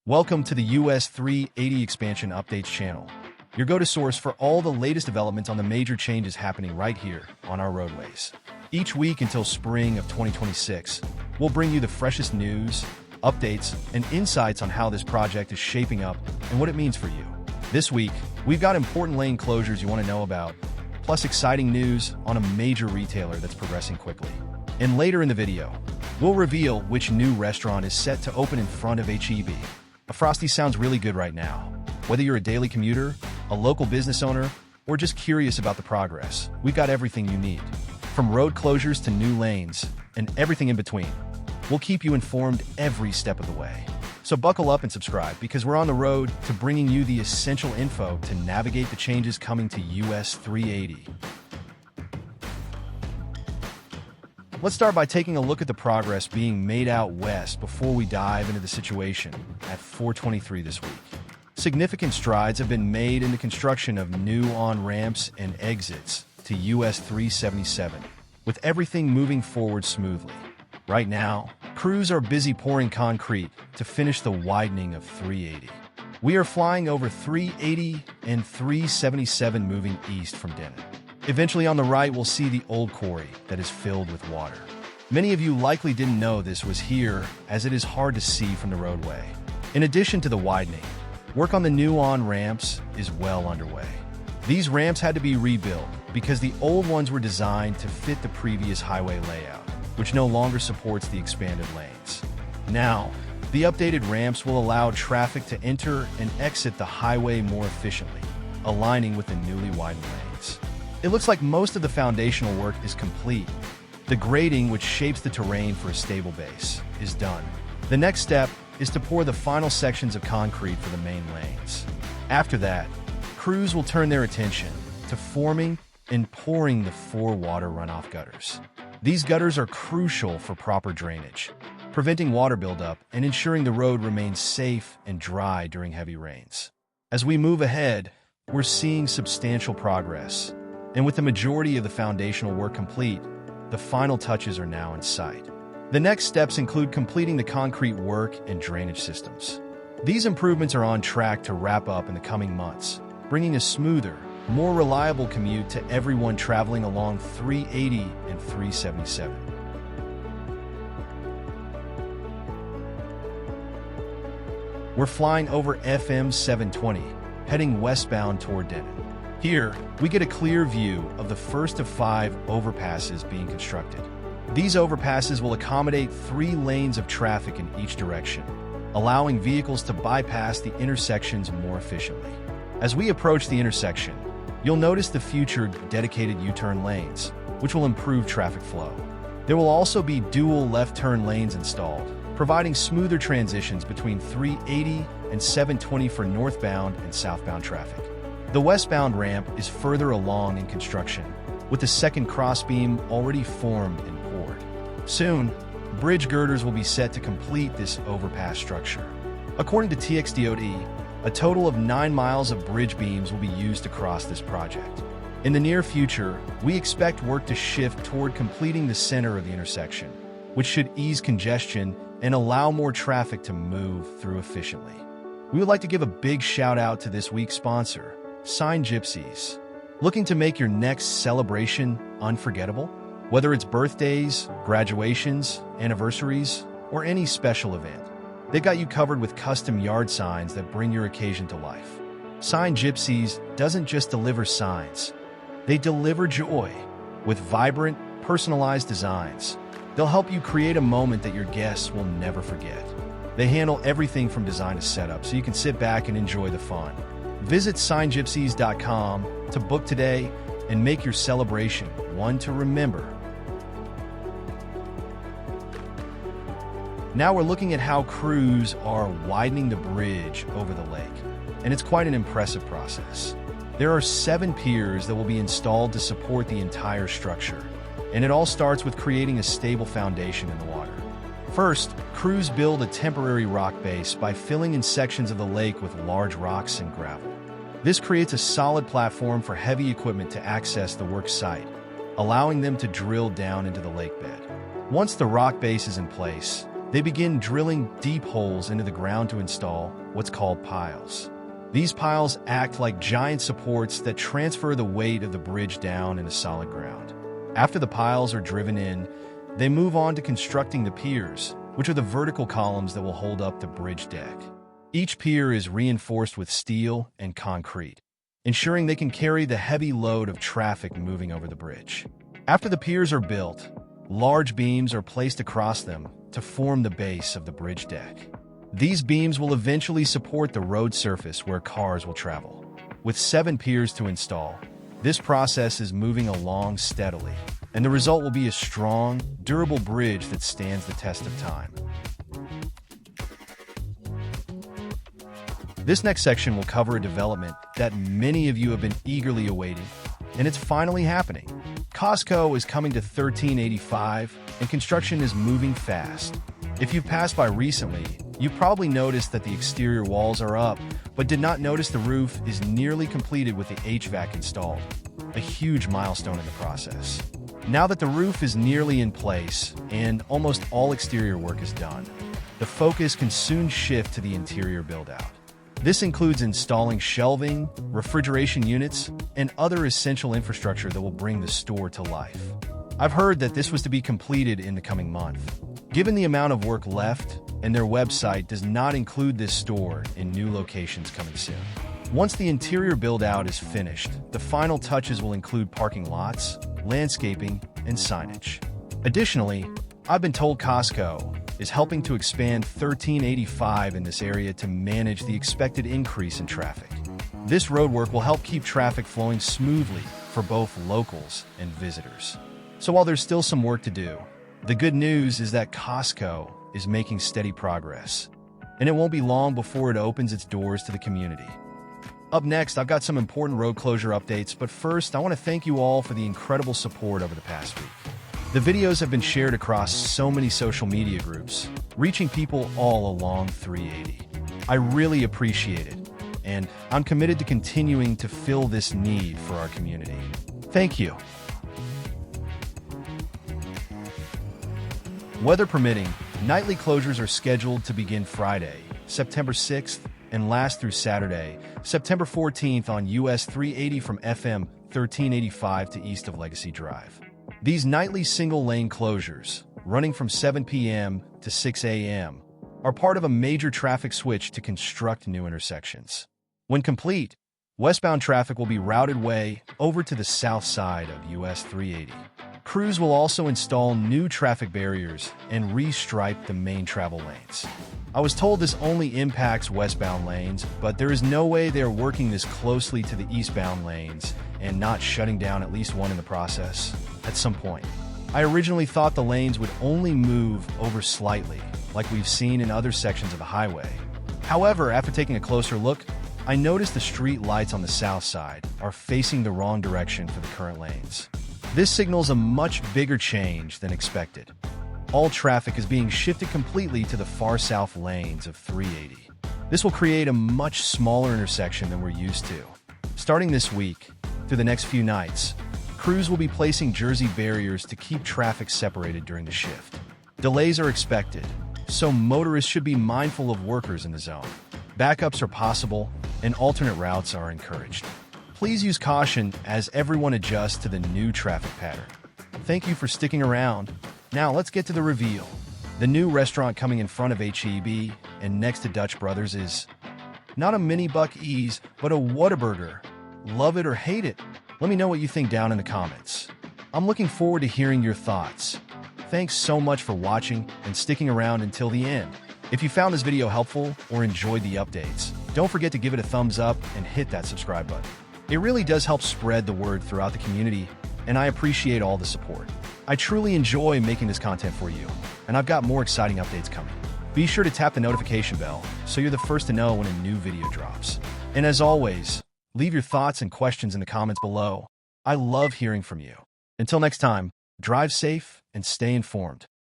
Welcome to the US 380 Expansion Updates channel, your go-to source for all the latest developments on the major changes happening right here on our roadways. Each week until spring of 2026, we'll bring you the freshest news, updates, and insights on how this project is shaping up and what it means for you. This week, we've got important lane closures you want to know about, plus exciting news on a major retailer that's progressing quickly. And later in the video, we'll reveal which new restaurant is set to open in front of HEB. A Frosty sounds really good right now. Whether you're a daily commuter, a local business owner, or just curious about the progress, we've got everything you need. From road closures to new lanes, and everything in between. We'll keep you informed every step of the way. So buckle up and subscribe, because we're on the road to bringing you the essential info to navigate the changes coming to US 380. Let's start by taking a look at the progress being made out west before we dive into the situation at 423 this week. Significant strides have been made in the construction of new on-ramps and exits to US 377, with everything moving forward smoothly. Right now, crews are busy pouring concrete to finish the widening of 380. We are flying over 380 and 377 moving east from Denton. Eventually on the right, we'll see the old quarry that is filled with water. Many of you likely didn't know this was here, as it is hard to see from the roadway. In addition to the widening, work on the new on-ramps is well underway. These ramps had to be rebuilt because the old ones were designed to fit the previous highway layout, which no longer supports the expanded lanes. Now, the updated ramps will allow traffic to enter and exit the highway more efficiently, aligning with the newly widened lanes. It looks like most of the foundational work is complete. The grading, which shapes the terrain for a stable base, is done. The next step is to pour the final sections of concrete for the main lanes. After that, crews will turn their attention to forming and pouring the 4 water runoff gutters. These gutters are crucial for proper drainage, preventing water buildup and ensuring the road remains safe and dry during heavy rains. As we move ahead, we're seeing substantial progress. And with the majority of the foundational work complete, the final touches are now in sight. The next steps include completing the concrete work and drainage systems. These improvements are on track to wrap up in the coming months, bringing a smoother, more reliable commute to everyone traveling along 380 and 377. We're flying over FM 720, heading westbound toward Denton. Here, we get a clear view of the first of 5 overpasses being constructed. These overpasses will accommodate 3 lanes of traffic in each direction, allowing vehicles to bypass the intersections more efficiently. As we approach the intersection, you'll notice the future dedicated U-turn lanes, which will improve traffic flow. There will also be dual left-turn lanes installed, providing smoother transitions between 380 and 720 for northbound and southbound traffic. The westbound ramp is further along in construction, with the second crossbeam already formed and poured. Soon, bridge girders will be set to complete this overpass structure. According to TXDOT, a total of 9 miles of bridge beams will be used across this project. In the near future, we expect work to shift toward completing the center of the intersection, which should ease congestion and allow more traffic to move through efficiently. We would like to give a big shout out to this week's sponsor, Sign Gypsies. Looking to make your next celebration unforgettable? Whether it's birthdays, graduations, anniversaries, or any special event, they've got you covered with custom yard signs that bring your occasion to life. Sign Gypsies doesn't just deliver signs, they deliver joy. With vibrant, personalized designs, they'll help you create a moment that your guests will never forget. They handle everything from design to setup, so you can sit back and enjoy the fun. Visit signgypsies.com to book today and make your celebration one to remember. Now we're looking at how crews are widening the bridge over the lake, and it's quite an impressive process. There are 7 piers that will be installed to support the entire structure, and it all starts with creating a stable foundation in the water. First, crews build a temporary rock base by filling in sections of the lake with large rocks and gravel. This creates a solid platform for heavy equipment to access the work site, allowing them to drill down into the lake bed. Once the rock base is in place, They begin drilling deep holes into the ground to install what's called piles. These piles act like giant supports that transfer the weight of the bridge down into solid ground. After the piles are driven in, they move on to constructing the piers, which are the vertical columns that will hold up the bridge deck. Each pier is reinforced with steel and concrete, ensuring they can carry the heavy load of traffic moving over the bridge. After the piers are built, large beams are placed across them to form the base of the bridge deck. These beams will eventually support the road surface where cars will travel. With 7 piers to install, this process is moving along steadily, and the result will be a strong, durable bridge that stands the test of time. This next section will cover a development that many of you have been eagerly awaiting, and it's finally happening. Costco is coming to 1385, and construction is moving fast. If you've passed by recently, you probably noticed that the exterior walls are up, but did not notice the roof is nearly completed with the HVAC installed, a huge milestone in the process. Now that the roof is nearly in place and almost all exterior work is done, the focus can soon shift to the interior build-out. This includes installing shelving, refrigeration units, and other essential infrastructure that will bring the store to life. I've heard that this was to be completed in the coming month. Given the amount of work left, and their website does not include this store in new locations coming soon. Once the interior build-out is finished, the final touches will include parking lots, landscaping, and signage. Additionally, I've been told Costco is helping to expand 1385 in this area to manage the expected increase in traffic. This roadwork will help keep traffic flowing smoothly for both locals and visitors. So while there's still some work to do, the good news is that Costco is making steady progress, and it won't be long before it opens its doors to the community. Up next, I've got some important road closure updates, but first, I want to thank you all for the incredible support over the past week. The videos have been shared across so many social media groups, reaching people all along 380. I really appreciate it, and I'm committed to continuing to fill this need for our community. Thank you. Weather permitting, nightly closures are scheduled to begin Friday, September 6th, and last through Saturday, September 14th on US 380 from FM 1385 to east of Legacy Drive. These nightly single-lane closures, running from 7 p.m. to 6 a.m., are part of a major traffic switch to construct new intersections. When complete, westbound traffic will be routed way over to the south side of US 380. Crews will also install new traffic barriers and restripe the main travel lanes. I was told this only impacts westbound lanes, but there is no way they are working this closely to the eastbound lanes and not shutting down at least one in the process at some point. I originally thought the lanes would only move over slightly, like we've seen in other sections of the highway. However, after taking a closer look, I noticed the street lights on the south side are facing the wrong direction for the current lanes. This signals a much bigger change than expected. All traffic is being shifted completely to the far south lanes of 380. This will create a much smaller intersection than we're used to. Starting this week, through the next few nights, crews will be placing jersey barriers to keep traffic separated during the shift. Delays are expected, so motorists should be mindful of workers in the zone. Backups are possible, and alternate routes are encouraged. Please use caution as everyone adjusts to the new traffic pattern. Thank you for sticking around. Now let's get to the reveal. The new restaurant coming in front of H-E-B and next to Dutch Brothers is not a mini Buc E's, but a Whataburger. Love it or hate it? Let me know what you think down in the comments. I'm looking forward to hearing your thoughts. Thanks so much for watching and sticking around until the end. If you found this video helpful or enjoyed the updates, don't forget to give it a thumbs up and hit that subscribe button. It really does help spread the word throughout the community, and I appreciate all the support. I truly enjoy making this content for you, and I've got more exciting updates coming. Be sure to tap the notification bell so you're the first to know when a new video drops. And as always, leave your thoughts and questions in the comments below. I love hearing from you. Until next time, drive safe and stay informed.